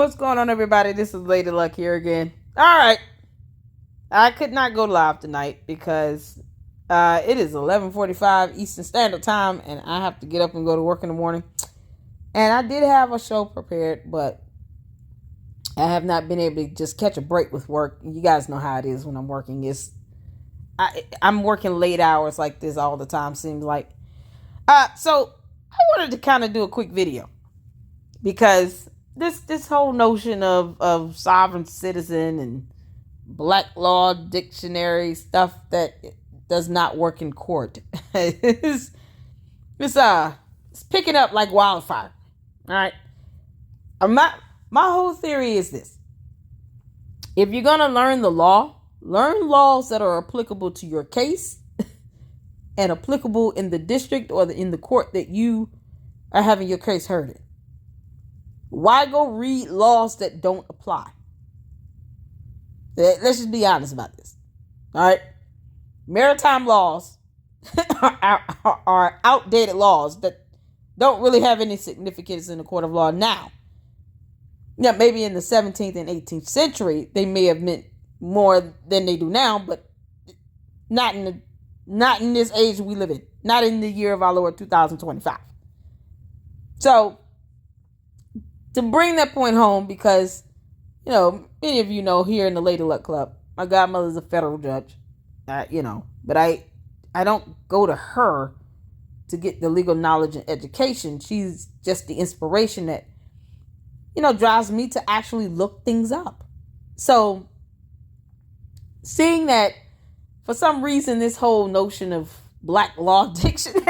What's going on, everybody? This is Lady Luck here again. All right. I could not go live tonight because it is 11:45 Eastern Standard Time, and I have to get up and go to work in the morning. And I did have a show prepared, but I have not been able to just catch a break with work. You guys know how it is when I'm working. I'm working late hours like this all the time, seems like. So I wanted to kind of do a quick video because this whole notion of sovereign citizen and black law dictionary stuff that does not work in court it's picking up like wildfire. All right. My whole theory is this: if you're gonna learn the law, learn laws that are applicable to your case and applicable in the district or in the court that you are having your case heard in. Why go read laws that don't apply? Let's just be honest about this. All right. Maritime laws are outdated laws that don't really have any significance in the court of law now. Yeah, maybe in the 17th and 18th century, they may have meant more than they do now, but not in this age we live in. Not in the year of our Lord 2025. So, to bring that point home, because, many of you know here in the Lady Luck Club, my godmother's a federal judge, but I don't go to her to get the legal knowledge and education. She's just the inspiration that, drives me to actually look things up. So, seeing that for some reason this whole notion of black law dictionary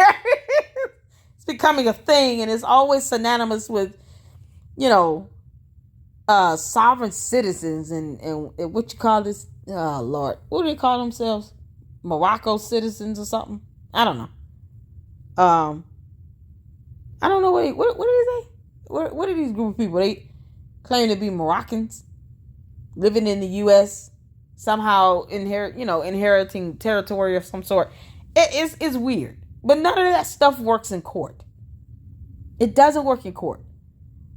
is becoming a thing, and it's always synonymous with sovereign citizens and what you call this? Oh, Lord. What do they call themselves? Morocco citizens or something? I don't know. I don't know what are they? What are these group of people? They claim to be Moroccans living in the U.S., somehow inheriting territory of some sort. It's weird. But none of that stuff works in court. It doesn't work in court.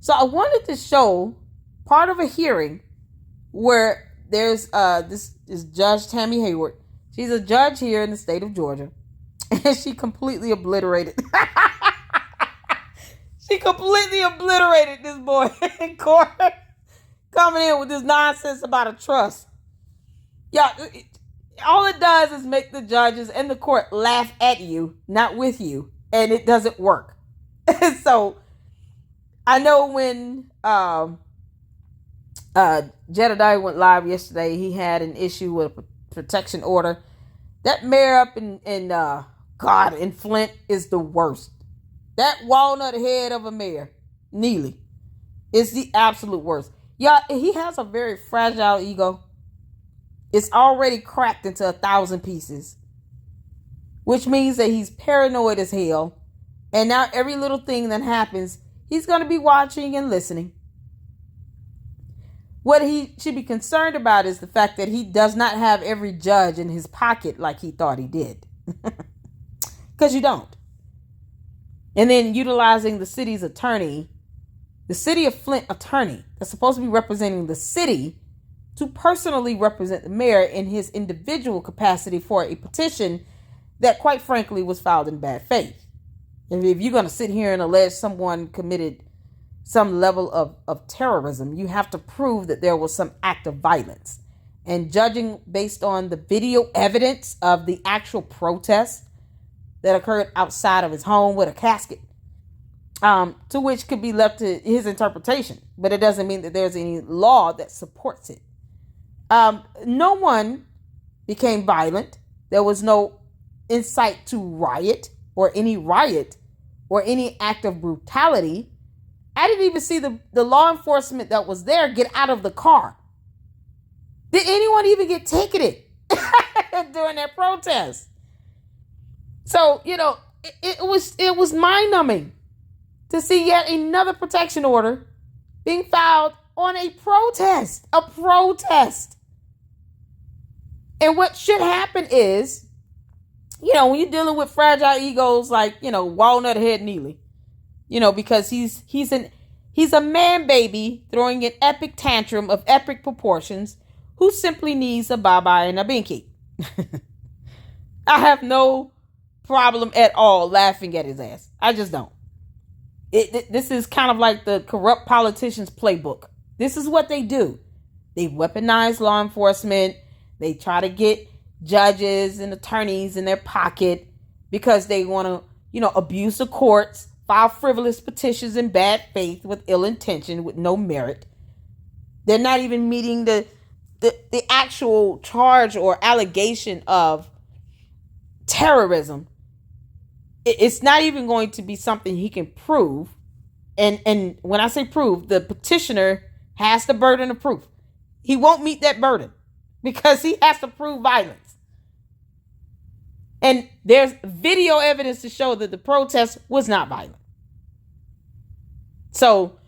So I wanted to show part of a hearing where there's this Judge Tammy Hayward. She's a judge here in the state of Georgia, and she completely obliterated. She completely obliterated this boy in court, coming in with this nonsense about a trust. Yeah, all it does is make the judges and the court laugh at you, not with you, and it doesn't work. So I know when Jedediah went live yesterday, he had an issue with a protection order. That mayor up in Flint is the worst. That walnut head of a mayor, Neely, is the absolute worst. Yeah, he has a very fragile ego. It's already cracked into 1,000 pieces, which means that he's paranoid as hell. And now every little thing that happens, he's going to be watching and listening. What he should be concerned about is the fact that he does not have every judge in his pocket like he thought he did. Because you don't. And then utilizing the city's attorney, the city of Flint attorney, that's supposed to be representing the city, to personally represent the mayor in his individual capacity for a petition that, quite frankly, was filed in bad faith. And if you're going to sit here and allege someone committed some level of terrorism, you have to prove that there was some act of violence. And judging based on the video evidence of the actual protest that occurred outside of his home with a casket, to which could be left to his interpretation. But it doesn't mean that there's any law that supports it. No one became violent. There was no incite to riot or any act of brutality. I didn't even see the law enforcement that was there get out of the car. Did anyone even get ticketed during that protest? So, it was mind-numbing to see yet another protection order being filed on a protest. And what should happen is, when you're dealing with fragile egos like, Walnut Head Neely, because he's He's a man baby throwing an epic tantrum of epic proportions who simply needs a bye-bye and a binky. I have no problem at all laughing at his ass. I just don't. This is kind of like the corrupt politicians' playbook. This is what they do. They weaponize law enforcement. They try to get judges and attorneys in their pocket because they want to, abuse the courts, file frivolous petitions in bad faith with ill intention, with no merit. They're not even meeting the actual charge or allegation of terrorism. It's not even going to be something he can prove. And when I say prove, the petitioner has the burden of proof. He won't meet that burden because he has to prove violence. And there's video evidence to show that the protest was not violent. So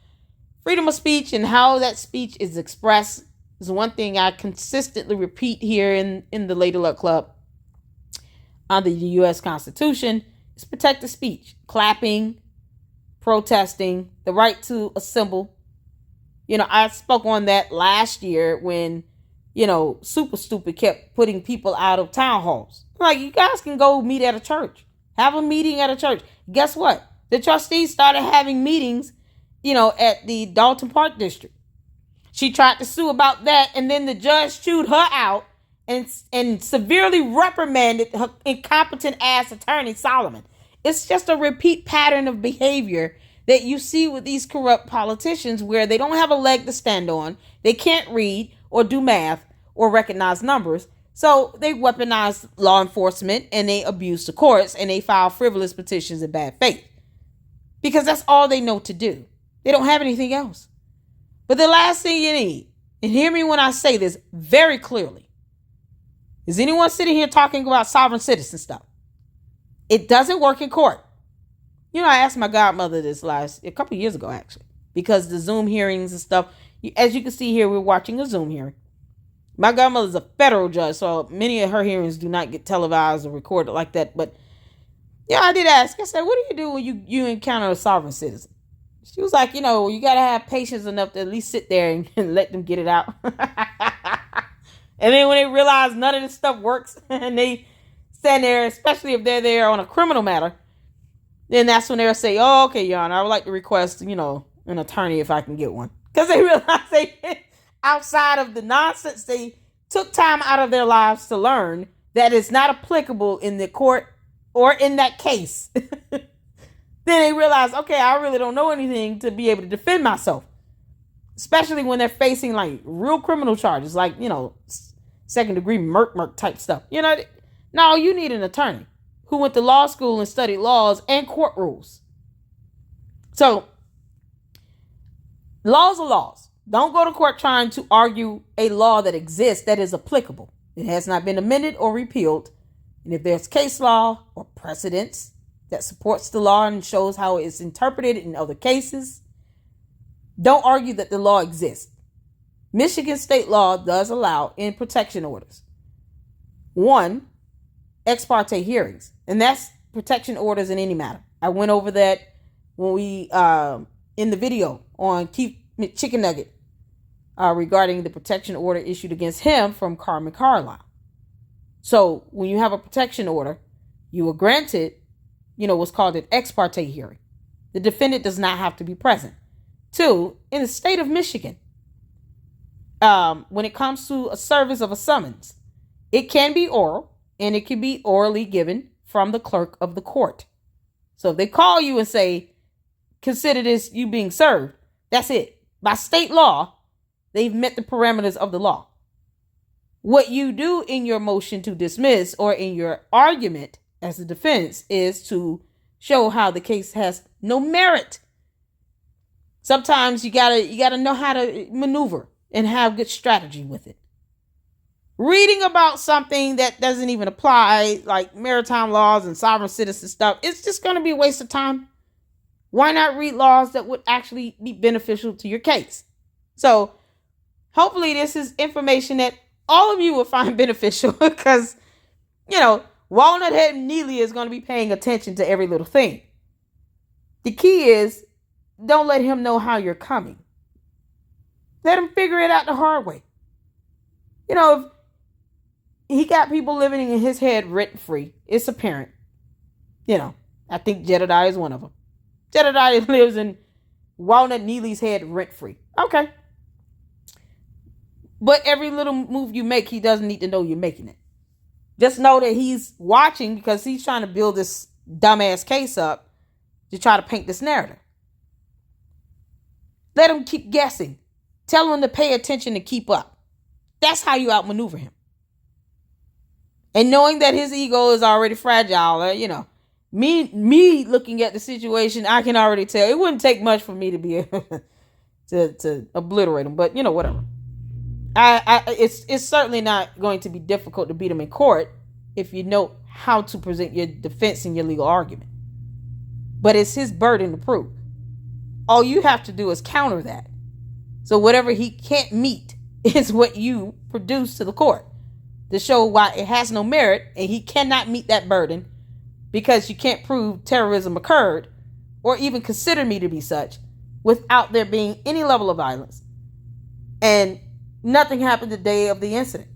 freedom of speech and how that speech is expressed is one thing I consistently repeat here in the Lady Luck Club. Under the U.S. Constitution, is protected speech, clapping, protesting, the right to assemble. I spoke on that last year when, Super Stupid kept putting people out of town halls. Like, you guys can go meet at a church. Have a meeting at a church. Guess what? The trustees started having meetings, at the Dalton Park district. She tried to sue about that, and then the judge chewed her out and severely reprimanded her incompetent ass attorney, Solomon. It's just a repeat pattern of behavior that you see with these corrupt politicians where they don't have a leg to stand on. They can't read or do math or recognize numbers. So they weaponize law enforcement and they abuse the courts and they file frivolous petitions in bad faith because that's all they know to do. They don't have anything else. But the last thing you need, and hear me when I say this very clearly, is anyone sitting here talking about sovereign citizen stuff? It doesn't work in court. I asked my godmother this a couple of years ago, actually, because the Zoom hearings and stuff, as you can see here, we're watching a Zoom hearing. My godmother's a federal judge, so many of her hearings do not get televised or recorded like that. But, I did ask. I said, what do you do when you encounter a sovereign citizen? She was like, you got to have patience enough to at least sit there and let them get it out. And then when they realize none of this stuff works and they stand there, especially if they're there on a criminal matter, then that's when they'll say, oh, okay, Your Honor, I would like to request, an attorney if I can get one. Because they realize outside of the nonsense, they took time out of their lives to learn that it's not applicable in the court or in that case. Then they realize, okay, I really don't know anything to be able to defend myself. Especially when they're facing like real criminal charges, like, second degree murk type stuff. No, you need an attorney who went to law school and studied laws and court rules. So laws are laws. Don't go to court trying to argue a law that exists that is applicable. It has not been amended or repealed. And if there's case law or precedents that supports the law and shows how it's interpreted in other cases, don't argue that the law exists. Michigan state law does allow in protection orders. 1, ex parte hearings, and that's protection orders in any matter. I went over that when we in the video on Keith Chicken Nugget regarding the protection order issued against him from Carmen Carlisle. So when you have a protection order, you are granted, what's called an ex parte hearing. The defendant does not have to be present. 2, in the state of Michigan, when it comes to a service of a summons, it can be oral and it can be orally given from the clerk of the court. So if they call you and say, consider this you being served, that's it. By state law, they've met the parameters of the law. What you do in your motion to dismiss or in your argument as a defense is to show how the case has no merit. Sometimes you gotta know how to maneuver and have good strategy with it. Reading about something that doesn't even apply, like maritime laws and sovereign citizen stuff, it's just going to be a waste of time. Why not read laws that would actually be beneficial to your case? So hopefully this is information that all of you will find beneficial because, Walnut Head Neely is going to be paying attention to every little thing. The key is don't let him know how you're coming. Let him figure it out the hard way. You know, if he got people living in his head rent free, it's apparent. You know, I think Jedediah is one of them. Jedediah lives in Walnut Neely's head rent free. Okay. But every little move you make, he doesn't need to know you're making it. Just know that he's watching because he's trying to build this dumbass case up to try to paint this narrative. Let him keep guessing. Tell him to pay attention and keep up. That's how you outmaneuver him. And knowing that his ego is already fragile, you know, me looking at the situation, I can already tell it wouldn't take much for me to be able to obliterate him. But you know, whatever. It's certainly not going to be difficult to beat him in court if you know how to present your defense and your legal argument. But it's his burden to prove. All you have to do is counter that. So whatever he can't meet is what you produce to the court to show why it has no merit and he cannot meet that burden because you can't prove terrorism occurred or even consider me to be such without there being any level of violence. And nothing happened the day of the incident.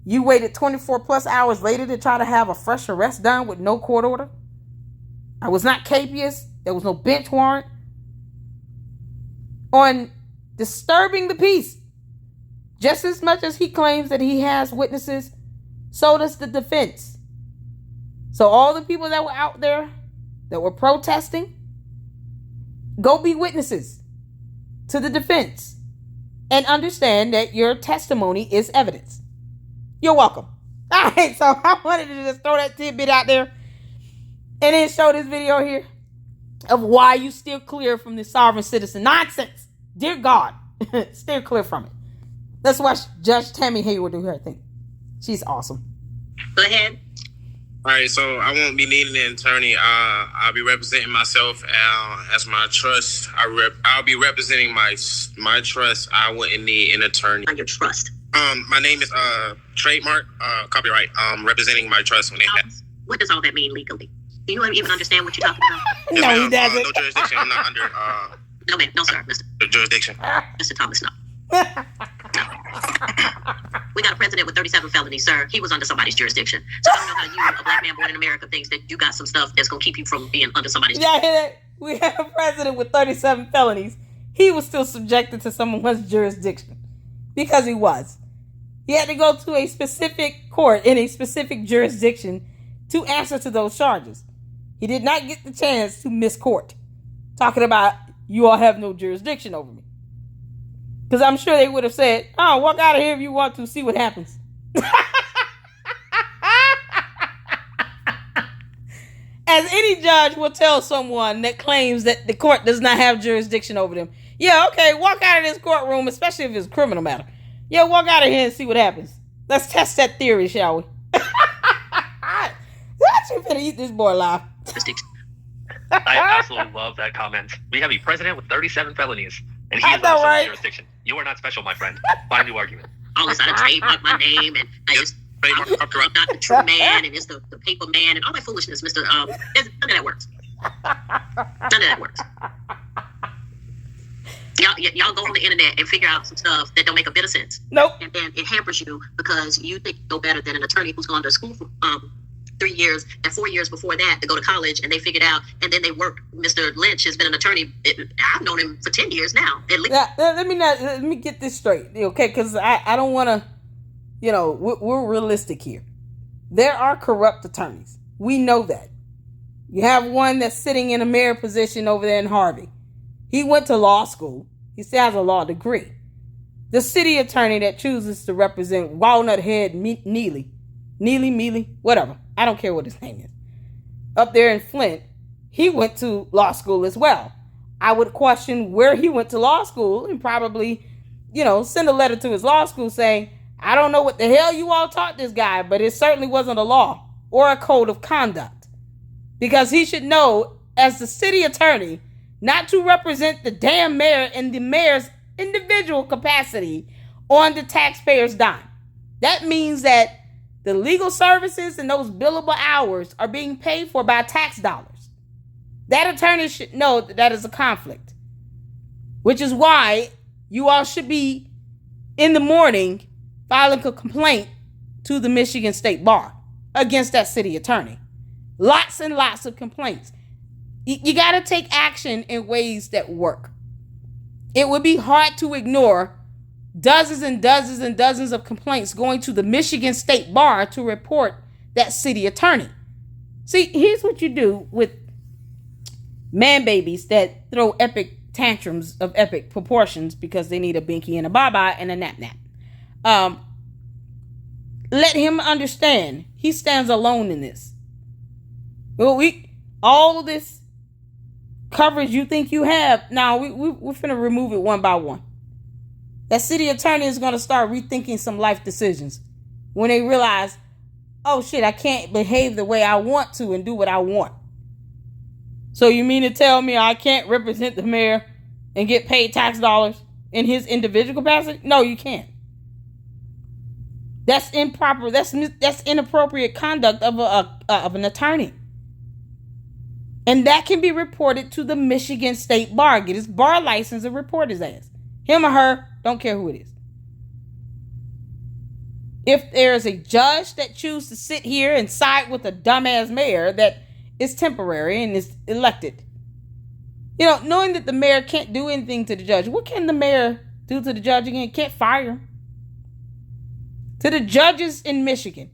You waited 24 plus hours later to try to have a fresh arrest done with no court order. I was not capious. There was no bench warrant. On disturbing the peace, just as much as he claims that he has witnesses, so does the defense. So all the people that were out there that were protesting, go be witnesses to the defense and understand that your testimony is evidence. You're welcome. All right, so I wanted to just throw that tidbit out there and then show this video here of why you steer clear from this sovereign citizen nonsense. Dear God, steer clear from it. Let's watch Judge Tammy Hayward do her thing. She's awesome. Go ahead. All right, so I won't be needing an attorney. I'll be representing myself as my trust. I'll be representing my trust. I wouldn't need an attorney. On your trust. My name is trademark copyright. Representing my trust when they have. What does all that mean legally? Do you even understand what you're talking about? No, he doesn't. No jurisdiction. I'm not under. No, ma'am. No, sir. Mr. Jurisdiction. Mr. Thomas, no. We got a president with 37 felonies, sir. He was under somebody's jurisdiction. So I don't know how you, a black man born in America, thinks that you got some stuff that's going to keep you from being under somebody's jurisdiction. Yeah, we have a president with 37 felonies. He was still subjected to someone's jurisdiction because he was. He had to go to a specific court in a specific jurisdiction to answer to those charges. He did not get the chance to miss court. Talking about, you all have no jurisdiction over me. Because I'm sure they would have said, oh, walk out of here if you want to, see what happens. As any judge will tell someone that claims that the court does not have jurisdiction over them. Yeah, okay, walk out of this courtroom, especially if it's a criminal matter. Yeah, walk out of here and see what happens. Let's test that theory, shall we? You better eat this boy alive. I absolutely love that comment. We have a president with 37 felonies, and he is under some jurisdiction. You are not special, my friend. Find a new argument. All this, I trademark my name, and I'm not the true man, and it's the paper man, and all that foolishness, Mr. None of that works. None of that works. Y'all go on the internet and figure out some stuff that don't make a bit of sense. Nope. And then it hampers you because you think you know better than an attorney who's gone to school for 3 years and 4 years before that to go to college, and they figured out, and then they work. Mr. Lynch has been an attorney. I've known him for 10 years now. At least. Let me get this straight, okay? Because I don't want to, we're realistic here. There are corrupt attorneys. We know that. You have one that's sitting in a mayor position over there in Harvey. He went to law school. He still has a law degree. The city attorney that chooses to represent Walnut Head Neely, whatever. I don't care what his name is. Up there in Flint, he went to law school as well. I would question where he went to law school and probably, send a letter to his law school saying, I don't know what the hell you all taught this guy, but it certainly wasn't a law or a code of conduct. Because he should know, as the city attorney, not to represent the damn mayor in the mayor's individual capacity on the taxpayer's dime. That means that the legal services and those billable hours are being paid for by tax dollars. That attorney should know that that is a conflict. which is why you all should be in the morning filing a complaint to the Michigan State Bar against that city attorney. Lots and lots of complaints. You got to take action in ways that work. It would be hard to ignore dozens and dozens and dozens of complaints going to the Michigan State Bar to report that city attorney. See, here's what you do with man babies that throw epic tantrums of epic proportions because they need a binky and a bye-bye and a nap-nap. Let him understand he stands alone in this. Well, all this coverage you think you have, now we're finna remove it one by one. That city attorney is going to start rethinking some life decisions when they realize, oh shit, I can't behave the way I want to and do what I want. So you mean to tell me I can't represent the mayor and get paid tax dollars in his individual capacity? No, you can't. That's improper. That's inappropriate conduct of an attorney. And that can be reported to the Michigan State Bar. Get his bar license and report his ass. Him or her, don't care who it is. If there's a judge that chooses to sit here and side with a dumbass mayor that is temporary and is elected, knowing that the mayor can't do anything to the judge, what can the mayor do to the judge again? Can't fire him. To the judges in Michigan,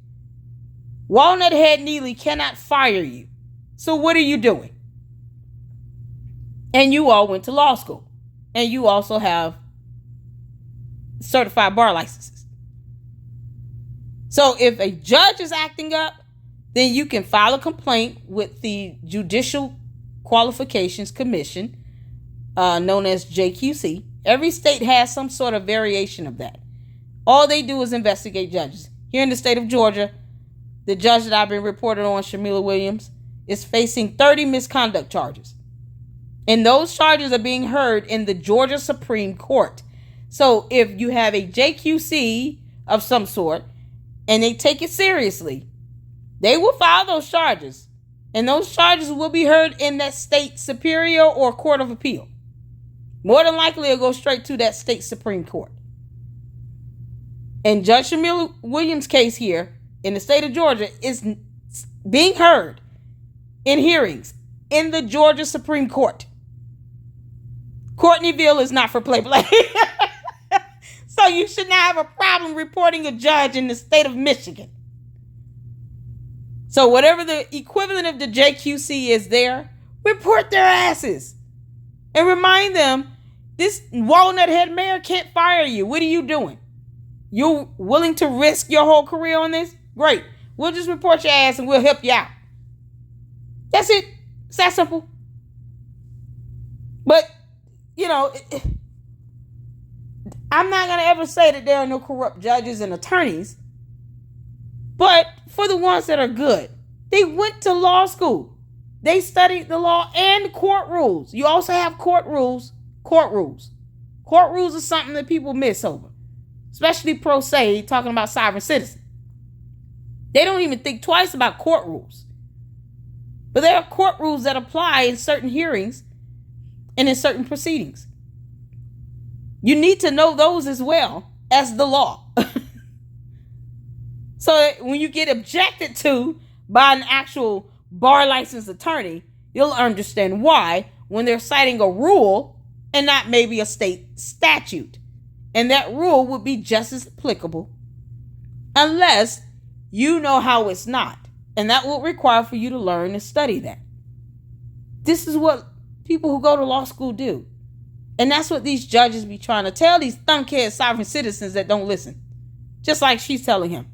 Walnut Head Neely cannot fire you. So what are you doing? And you all went to law school. And you also have certified bar licenses. So if a judge is acting up, then you can file a complaint with the Judicial Qualifications Commission, known as JQC. Every state has some sort of variation of that. All they do is investigate judges. Here in the state of Georgia, the judge that I've been reported on, Shamila Williams, is facing 30 misconduct charges. And those charges are being heard in the Georgia Supreme Court. So if you have a JQC of some sort and they take it seriously, they will file those charges. And those charges will be heard in that state superior or court of appeal. More than likely, it'll go straight to that state Supreme Court. And Judge Shamila Williams' case here in the state of Georgia is being heard in hearings in the Georgia Supreme Court. Courtneyville is not for play. So you should not have a problem reporting a judge in the state of Michigan. So whatever the equivalent of the JQC is there, report their asses. And remind them, this Walnut Head mayor can't fire you. What are you doing? You're willing to risk your whole career on this? Great. We'll just report your ass and we'll help you out. That's it. It's that simple. But, I'm not going to ever say that there are no corrupt judges and attorneys. But for the ones that are good, they went to law school. They studied the law and court rules. You also have court rules. Court rules. Court rules are something that people miss over. Especially pro se, talking about sovereign citizen. They don't even think twice about court rules. But there are court rules that apply in certain hearings and in certain proceedings. You need to know those as well as the law. So that when you get objected to by an actual bar licensed attorney, you'll understand why when they're citing a rule and not maybe a state statute. And that rule would be just as applicable unless you know how it's not. And that will require for you to learn and study that. This is what people who go to law school do. And that's what these judges be trying to tell these thunkhead sovereign citizens that don't listen. Just like she's telling him.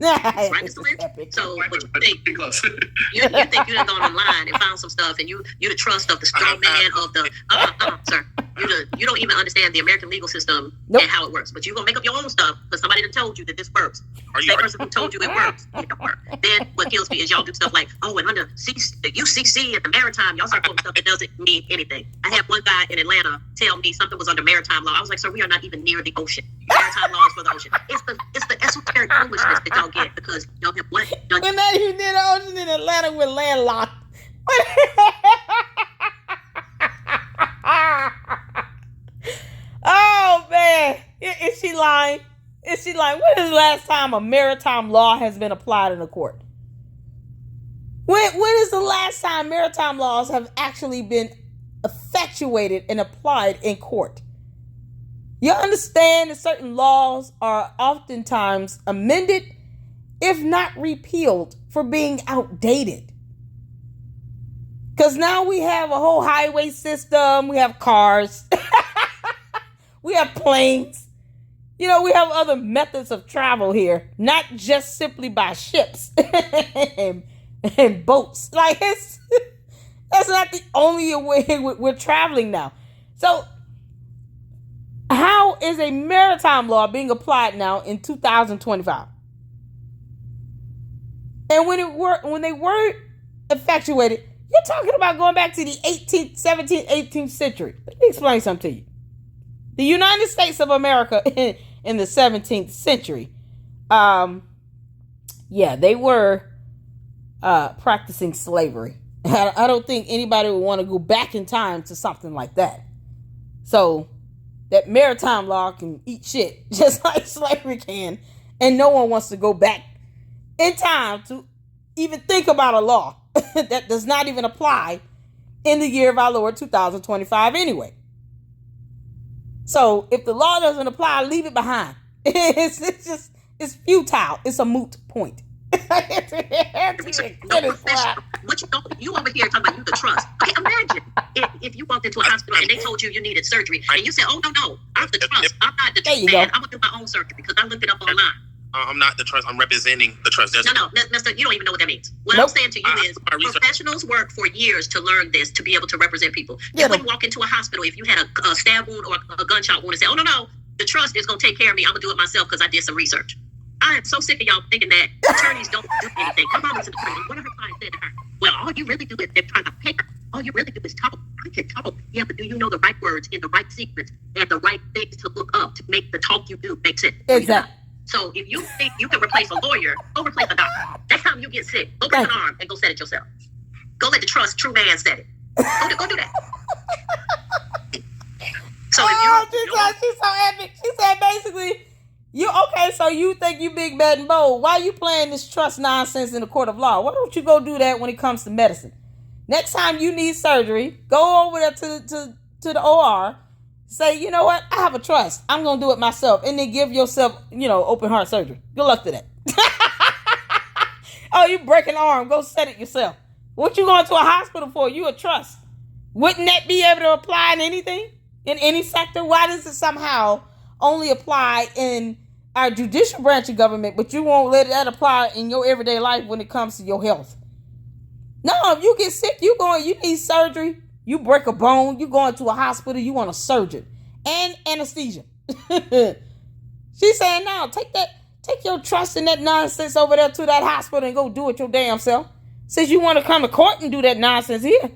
Right, Mr. Lynch? So what you think? You think you done gone online and found some stuff, and you the trust of the strong man of the sir. You don't even understand the American legal system and how it works. But you're gonna make up your own stuff because somebody done told you that this works. The person who told you it works, it don't work. Then what kills me is y'all do stuff like, and under the UCC at the maritime, y'all start quoting stuff that doesn't mean anything. I had one guy in Atlanta tell me something was under maritime law. I was like, sir, we are not even near the ocean. Maritime law is for the ocean. It's the esoteric foolishness that y'all get because y'all have what? We're not even near the ocean in Atlanta. We're landlocked. like, when is the last time a maritime law has been applied in a court? When is the last time maritime laws have actually been effectuated and applied in court? You understand that certain laws are oftentimes amended, if not repealed, for being outdated. Because now we have a whole highway system. We have cars. We have planes. We have other methods of travel here, not just simply by ships and boats. Like, that's not the only way we're traveling now. So how is a maritime law being applied now in 2025? And when they were effectuated, you're talking about going back to the 18th, 17th, 18th century. Let me explain something to you. The United States of America in the 17th century, they were practicing slavery. I don't think anybody would want to go back in time to something like that. So that maritime law can eat shit just like slavery can, and no one wants to go back in time to even think about a law that does not even apply in the year of our Lord 2025 anyway. So if the law doesn't apply, leave it behind. It's futile. It's a moot point. You over here talking about you the trust. Okay, imagine if you walked into a hospital and they told you needed surgery and you said, "Oh no, I'm the trust. I'm not the trust man. I'm gonna do my own surgery because I looked it up online." I'm not the trust. I'm representing the trust. No, mister, you don't even know what that means. What I'm saying to you is professionals work for years to learn this, to be able to represent people. You wouldn't walk into a hospital if you had a stab wound or a gunshot wound and say, "Oh, no, the trust is going to take care of me. I'm going to do it myself because I did some research." I am so sick of y'all thinking that attorneys don't do anything. My mom was an attorney. One of her clients said to her, "Well, all you really do is they're trying to pay her. All you really do is talk. I can talk. Yeah, but do you know the right words and the right secrets and the right things to look up to make the talk you do make sense?" Exactly. So if you think you can replace a lawyer, go replace a doctor. Next time you get sick, go break an arm and go set it yourself. Go let the true man set it. Go do that. So she's so epic. She said basically, so you think you big, bad, and bold. Why are you playing this trust nonsense in the court of law? Why don't you go do that when it comes to medicine? Next time you need surgery, go over there to the OR. Say, you know what? I have a trust. I'm going to do it myself. And then give yourself, open heart surgery. Good luck to that. Oh, you break an arm. Go set it yourself. What you going to a hospital for? You a trust. Wouldn't that be able to apply in anything? In any sector? Why does it somehow only apply in our judicial branch of government, but you won't let that apply in your everyday life when it comes to your health? No, if you get sick, you need surgery. You break a bone, you go into a hospital, you want a surgeon and anesthesia. She's saying, no, take your trust in that nonsense over there to that hospital and go do it your damn self. Since you want to come to court and do that nonsense here,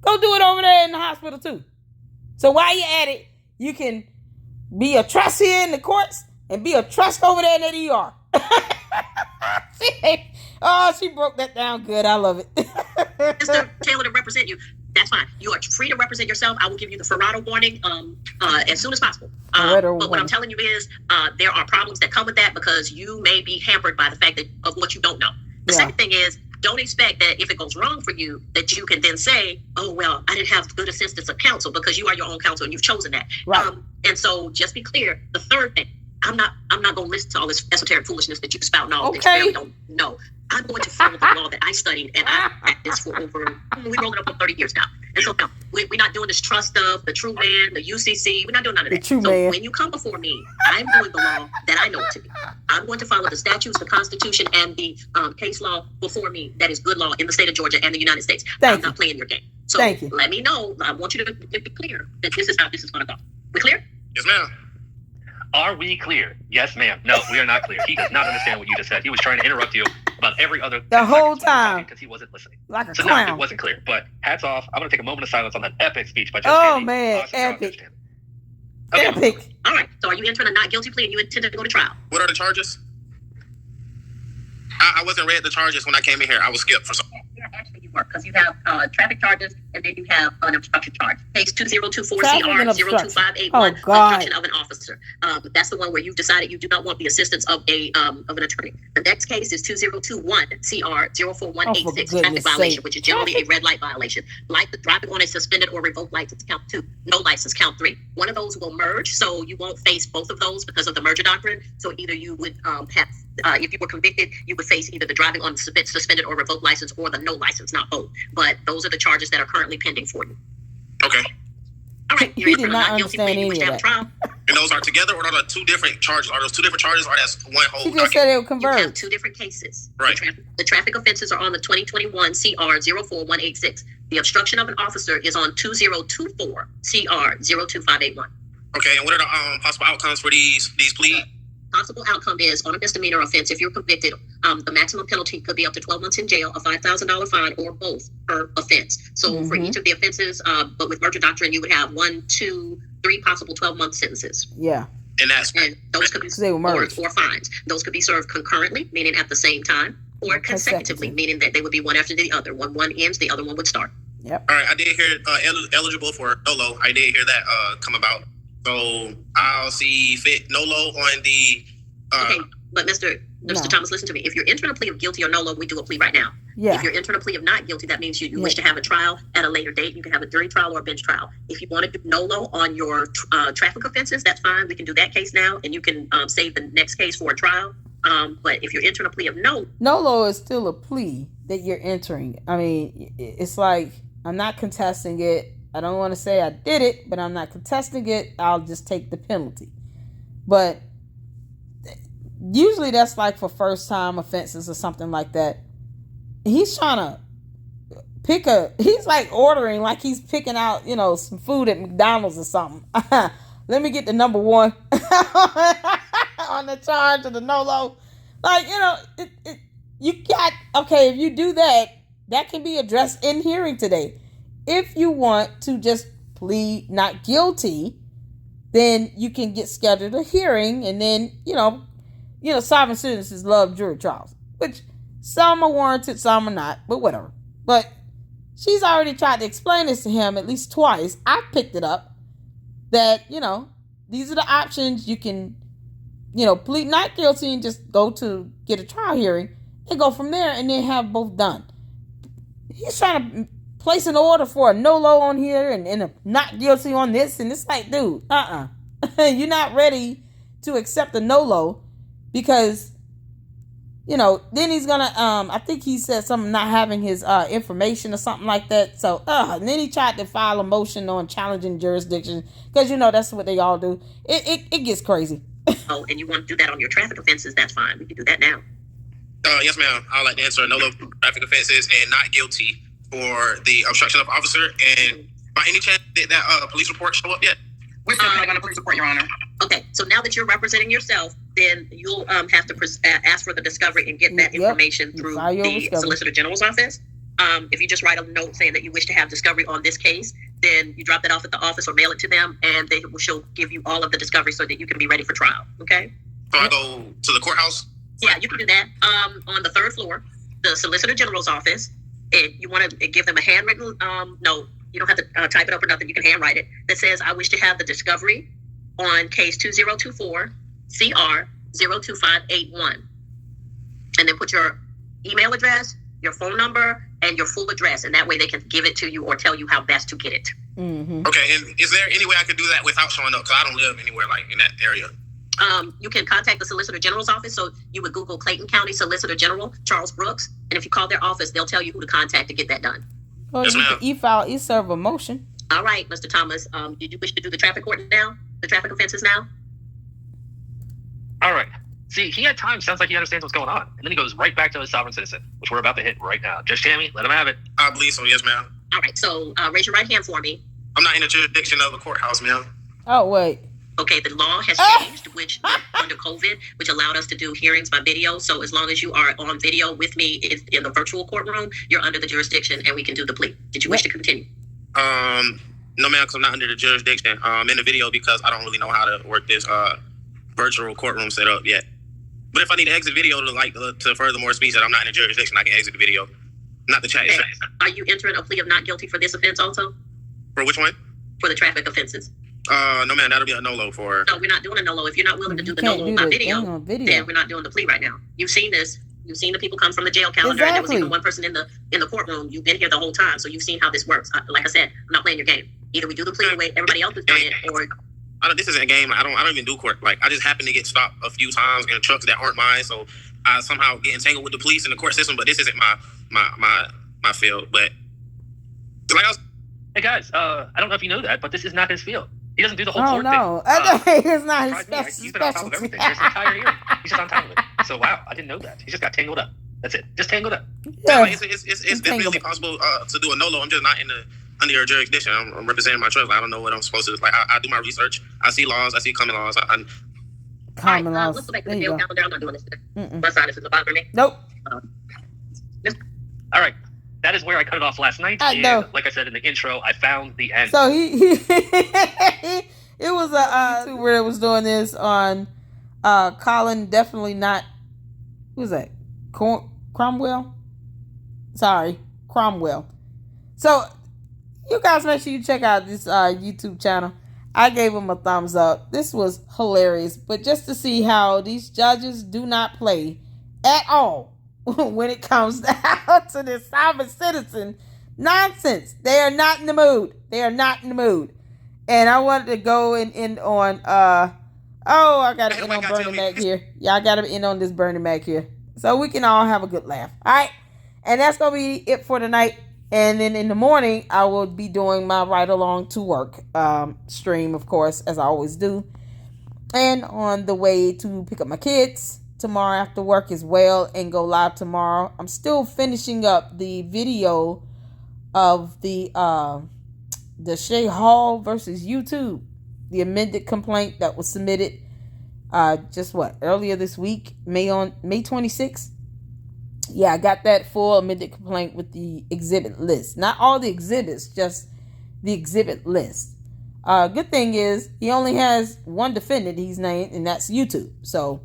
go do it over there in the hospital too. So while you're at it, you can be a trust here in the courts and be a trust over there in that ER. She broke that down good. I love it. Mr. Taylor to represent you. That's fine. You are free to represent yourself. I will give you the Ferrado warning as soon as possible. But what I'm telling you is there are problems that come with that because you may be hampered by the fact of what you don't know. The second thing is, don't expect that if it goes wrong for you, that you can then say, "Oh, well, I didn't have good assistance of counsel," because you are your own counsel and you've chosen that. Right. And so just be clear. The third thing, I'm not going to listen to all this esoteric foolishness that you spout and all that you really don't know. I'm going to follow the law that I studied and I practiced for over, we rolled it up on 30 years now. And so no, we're not doing this trust stuff, the true man, the UCC. We're not doing none of that. So when you come before me, I'm doing the law that I know it to be. I'm going to follow the statutes, the Constitution, and the case law before me that is good law in the state of Georgia and the United States. I'm not playing your game. So let me know. I want you to be clear that this is how this is going to go. We clear? Yes, ma'am. Are we clear? Yes, ma'am. No, we are not clear. He does not understand what you just said. He was trying to interrupt you about every other the whole time because he wasn't listening. Like a clown. No, it wasn't clear. But hats off. I'm going to take a moment of silence on that epic speech by Judge Candy. Oh man, awesome epic. Okay. Epic. All right. So are you entering a not guilty plea and you intend to go to trial? What are the charges? I wasn't read the charges when I came in here. I was skipped for something. actually you work, because you have traffic charges and then you have an obstruction charge. Case 2024 Traffic CR and obstruction. 02581, Oh, God. obstruction of an officer. That's the one where you've decided you do not want the assistance of an attorney. The next case is 2021 CR 04186, traffic violation, which is generally a red light violation. Like the driving on a suspended or revoked license, count 2. No license, count 3. One of those will merge, so you won't face both of those because of the merger doctrine. So either you would have, if you were convicted, you would face either the driving on suspended or revoked license or the no license, not both. But those are the charges that are currently pending for you. Okay. All right. He did not understand any of that. Trial. And those are together, or are they two different charges? Are those two different charges, or that's one whole? He just said it would You converge. have two different cases. Right. The traffic offenses are on the 2021 CR 04186. The obstruction of an officer is on 2024 CR 02581. Okay, and what are the possible outcomes for these pleas? Possible outcome is, on a misdemeanor offense, if you're convicted, the maximum penalty could be up to 12 months in jail, a $5,000 fine, or both per offense. So for each of the offenses, but with merger doctrine, you would have 1, 2, 3 possible 12-month sentences. Yeah. And those could be or fines. Those could be served concurrently, meaning at the same time, or consecutively, meaning that they would be one after the other. When one ends, the other one would start. Yep. All right, I did hear eligible for NOLO. I did hear that come about. So I'll see fit NOLO on the. Okay, but Mr. Thomas, listen to me. If you're entering a plea of guilty or NOLO, we do a plea right now. Yeah. If you're entering a plea of not guilty, that means you wish to have a trial at a later date. You can have a jury trial or a bench trial. If you want to do NOLO on your traffic offenses, that's fine. We can do that case now, and you can save the next case for a trial. But if you're entering a plea of NOLO is still a plea that you're entering. I mean, it's like, I'm not contesting it. I don't want to say I did it, but I'm not contesting it. I'll just take the penalty. But usually that's like for first time offenses or something like that. He's trying to he's like ordering, like he's picking out, some food at McDonald's or something. Let me get the number 1 on the charge of the NOLO. Like, if you do that, that can be addressed in hearing today. If you want to just plead not guilty, then you can get scheduled a hearing, and then, sovereign citizens love jury trials, which some are warranted, some are not, but whatever. But she's already tried to explain this to him at least twice. I picked it up that, these are the options. You can, plead not guilty and just go to get a trial hearing and go from there and then have both done. He's trying to place an order for a NOLO on here and a not guilty on this. And it's like, dude, you're not ready to accept the NOLO because, then he's going to, I think he said something not having his information or something like that. So, and then he tried to file a motion on challenging jurisdiction because, that's what they all do. It gets crazy. And you want to do that on your traffic offenses, that's fine. We can do that now. Yes, ma'am. I would like to answer NOLO traffic offenses and not guilty for the obstruction of officer. And by any chance, did that police report show up yet? We're still waiting on a police report, Your Honor. Okay, so now that you're representing yourself, then you'll have to ask for the discovery and get that information through the Solicitor General's office. If you just write a note saying that you wish to have discovery on this case, then you drop that off at the office or mail it to them, and she'll give you all of the discovery so that you can be ready for trial. Okay? So I go to the courthouse? Yeah, you can do that. On the 3rd floor, the Solicitor General's office, and you want to give them a handwritten note. You don't have to type it up or nothing. You can handwrite it. That says, I wish to have the discovery on case 2024 CR 02581. And then put your email address, your phone number, and your full address. And that way they can give it to you or tell you how best to get it. Mm-hmm. Okay, and is there any way I could do that without showing up? Because I don't live anywhere like in that area. You can contact the Solicitor General's office. So you would Google Clayton County Solicitor General, Charles Brooks. And if you call their office, they'll tell you who to contact to get that done. Well, yes, you can e-file, e-serve a motion. All right, Mr. Thomas. Did you wish to do the traffic court now? The traffic offenses now? All right. See, he had time. Sounds like he understands what's going on. And then he goes right back to his sovereign citizen, which we're about to hit right now. Judge Tammy, let him have it. I believe so, yes, ma'am. All right, so raise your right hand for me. I'm not in the jurisdiction of the courthouse, ma'am. Oh, wait. Okay, the law has changed, which under COVID, which allowed us to do hearings by video. So as long as you are on video with me in the virtual courtroom, you're under the jurisdiction and we can do the plea. Did you wish to continue? No, ma'am, because I'm not under the jurisdiction. I'm in the video because I don't really know how to work this virtual courtroom setup yet. But if I need to exit video to further more speech that I'm not in the jurisdiction, I can exit the video. Not the chat. Okay. Are you entering a plea of not guilty for this offense also? For which one? For the traffic offenses. No, man, that'll be a no-lo for. No, we're not doing a no-lo. If you're not willing to do the no-lo by video, then we're not doing the plea right now. You've seen this. You've seen the people come from the jail calendar. Exactly. And there was even one person in the courtroom. You've been here the whole time, so you've seen how this works. Like I said, I'm not playing your game. Either we do the plea the way everybody else has done it, or this isn't a game. I don't even do court. Like, I just happen to get stopped a few times in trucks that aren't mine, so I somehow get entangled with the police and the court system. But this isn't my field. But like I was. Hey guys, I don't know if you know that, but this is not his field. He doesn't do the whole Oh court no, it's not his He's been on top of everything this entire year. He's just on top of it. So wow, I didn't know that. He just got tangled up. That's it. Just tangled up. Yeah, like, it's definitely possible to do a no-lo. I'm just not under your jurisdiction. I'm representing my trust. I don't know what I'm supposed to do. Like, I do my research. I see laws. I see common laws. Common laws. Let's go back to the jail calendar. I'm not doing this today. My sinus is bothering me. Nope. All right. That is where I cut it off last night. I know. Like I said in the intro, I found the end. So he it was a YouTube where it was doing this on Colin, definitely not. Who was that? Cromwell? Sorry, Cromwell. So you guys make sure you check out this YouTube channel. I gave him a thumbs up. This was hilarious, but just to see how these judges do not play at all when it comes down to this sovereign citizen nonsense. They are not in the mood. They are not in the mood. And I wanted to go and end on I gotta end on Bernie Mac here. Yeah, I gotta end on this Bernie Mac here. So we can all have a good laugh. Alright. And that's gonna be it for tonight. And then in the morning I will be doing my ride along to work stream, of course, as I always do. And on the way to pick up my kids tomorrow after work as well, and go live tomorrow. I'm still finishing up the video of the Shay Hall versus YouTube, the amended complaint that was submitted earlier this week, May 26th. Yeah, I got that full amended complaint with the exhibit list. Not all the exhibits, just the exhibit list. Good thing is he only has one defendant he's named, and that's YouTube. So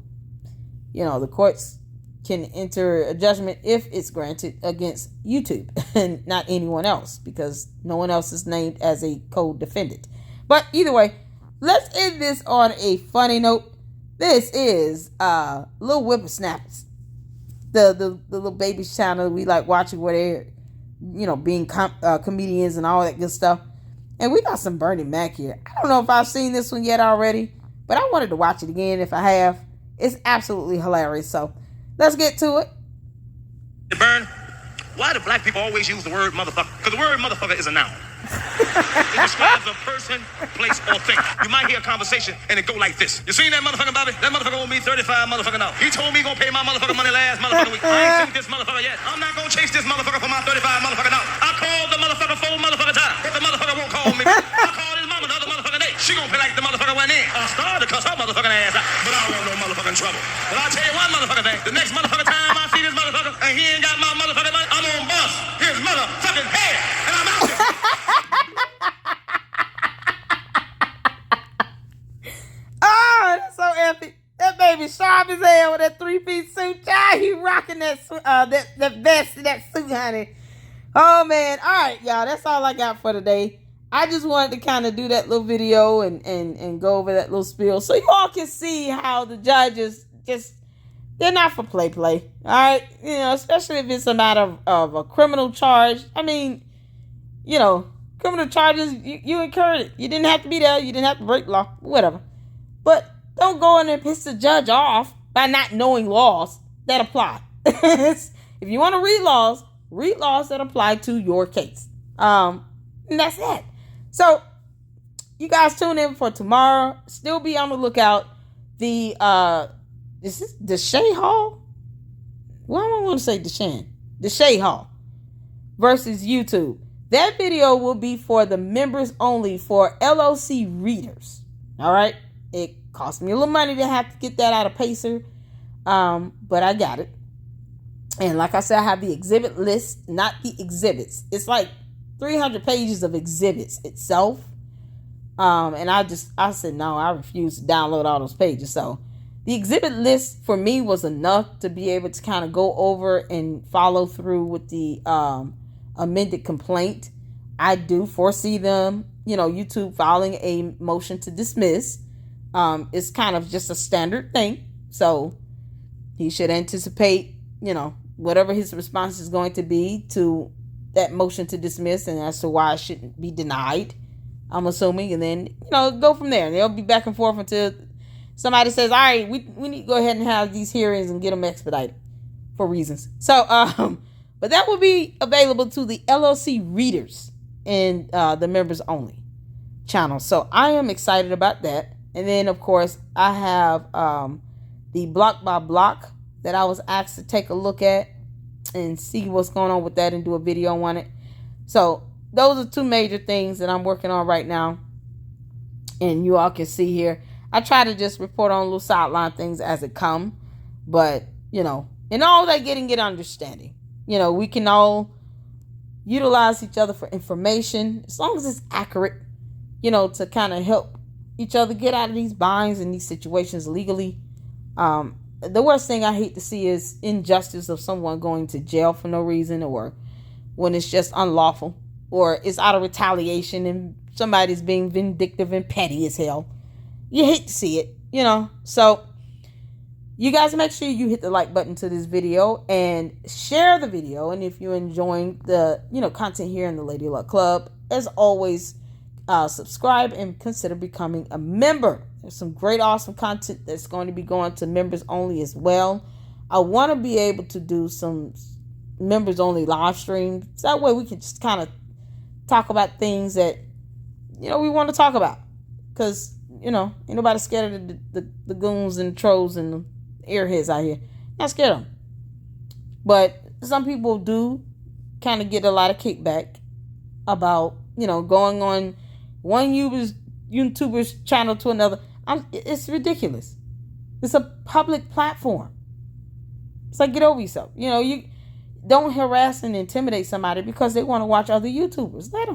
the courts can enter a judgment if it's granted against YouTube and not anyone else, because no one else is named as a co-defendant. But either way, let's end this on a funny note. This is Little Whippersnappers, the little babies channel we like watching, where they're being comedians and all that good stuff. And we got some Bernie Mac here. I don't know if I've seen this one yet already, but I wanted to watch it again if I have. It's absolutely hilarious. So let's get to it. Burn, why do black people always use the word motherfucker? Because the word motherfucker is a noun. It describes a person, place, or thing. You might hear a conversation and it go like this. You seen that motherfucker, Bobby? That motherfucker owe me 35 motherfucking dollars. He told me he gonna pay my motherfucking money last motherfucking week. I ain't seen this motherfucker yet. I'm not gonna chase this motherfucker for my 35 motherfucking dollars. I called the motherfucker 4 motherfucking times. But the motherfucker won't call me. I called his mama the other motherfucking day. She gonna pay like the motherfucker went in. I started to cuss her motherfucking ass out. But I don't want no motherfucking trouble. But I'll tell you one motherfucking thing. The next motherfucking time I see this motherfucker and he ain't got my motherfucking money, I'm gonna bust his motherfucking head. And I'm out there. Oh, that's so epic. That baby sharp as hell with that 3-piece suit. Child, he rocking that vest and that suit, honey. Oh, man. All right, y'all. That's all I got for today. I just wanted to kind of do that little video and go over that little spiel so you all can see how the judges they're not for play. All right? Especially if it's a matter of a criminal charge. I mean, criminal charges, you incurred it. You didn't have to be there. You didn't have to break law. Whatever. But don't go in and piss the judge off by not knowing laws that apply. If you want to read laws that apply to your case. And that's it. So, you guys tune in for tomorrow. Still be on the lookout. The Shay Hall? Why do I want to say Deshaun? The Shay Hall versus YouTube. That video will be for the members only, for LLC readers. All right? It cost me a little money to have to get that out of Pacer. But I got it. And like I said, I have the exhibit list, not the exhibits. It's like 300 pages of exhibits itself. And I said, no, I refuse to download all those pages. So the exhibit list for me was enough to be able to kind of go over and follow through with the amended complaint. I do foresee them, YouTube filing a motion to dismiss. It's kind of just a standard thing. So he should anticipate, whatever his response is going to be to that motion to dismiss and as to why it shouldn't be denied, I'm assuming. And then, go from there. And they'll be back and forth until somebody says, all right, we need to go ahead and have these hearings and get them expedited for reasons. So, but that will be available to the LLC readers and the members only channel. So I am excited about that. And then, of course, I have the block by block that I was asked to take a look at and see what's going on with that and do a video on it. So those are two major things that I'm working on right now. And you all can see here. I try to just report on little sideline things as it come. But, in all that get understanding. We can all utilize each other for information as long as it's accurate, to kind of help each other get out of these binds and these situations legally. The worst thing I hate to see is injustice of someone going to jail for no reason, or when it's just unlawful, or it's out of retaliation and somebody's being vindictive and petty as hell. You hate to see it, So you guys make sure you hit the like button to this video and share the video. And if you're enjoying the, content here in the Lady Luck Club, as always, subscribe and consider becoming a member. There's some great, awesome content that's going to be going to members only as well. I want to be able to do some members only live streams. So that way we can just kind of talk about things that, we want to talk about. Because, ain't nobody scared of the goons and the trolls and the airheads out here. Not scared of them. But some people do kind of get a lot of kickback about, going on one YouTuber's channel to another. It's ridiculous. It's a public platform. It's like, get over yourself. You don't harass and intimidate somebody because they want to watch other YouTubers. Let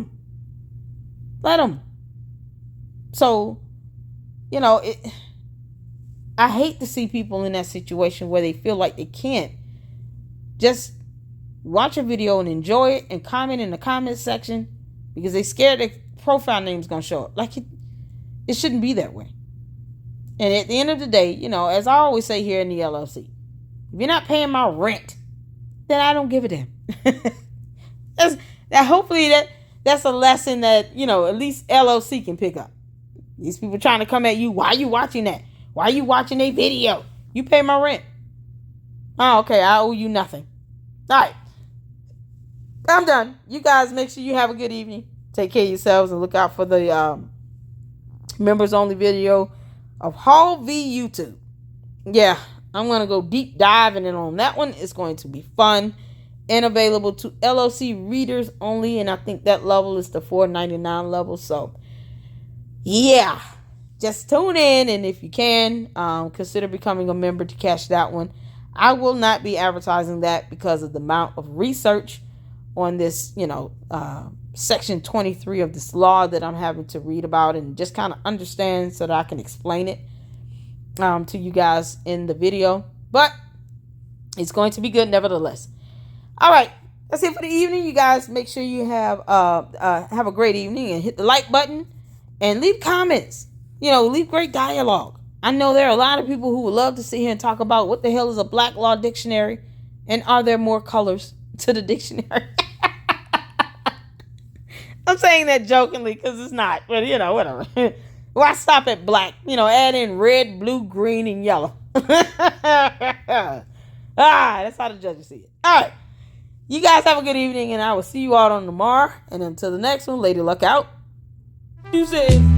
them. So, I hate to see people in that situation where they feel like they can't just watch a video and enjoy it and comment in the comment section because they scared their profile name's going to show up. Like, it shouldn't be that way. And at the end of the day, as I always say here in the LLC, if you're not paying my rent, then I don't give a damn. Hopefully that's a lesson that, at least LLC can pick up. These people trying to come at you. Why are you watching that? Why are you watching a video? You pay my rent. Oh, okay. I owe you nothing. All right. I'm done. You guys make sure you have a good evening. Take care of yourselves and look out for the members only video of Hall v. YouTube. Yeah, I'm going to go deep diving in on that one. It's going to be fun and available to LLC readers only. And I think that level is the $4.99 level. So, yeah, just tune in. And if you can, consider becoming a member to catch that one. I will not be advertising that because of the amount of research on this, Section 23 of this law that I'm having to read about and just kind of understand so that I can explain it to you guys in the video. But it's going to be good nevertheless. All right, that's it for the evening. You guys make sure you have a great evening and hit the like button and leave comments. Leave great dialogue. I know there are a lot of people who would love to sit here and talk about what the hell is a black law dictionary and are there more colors to the dictionary? I'm saying that jokingly because it's not, but whatever. Why stop at black? Add in red, blue, green, and yellow. That's how the judges see it. All right. You guys have a good evening, and I will see you all on tomorrow. And until the next one, Lady Luck out. You say.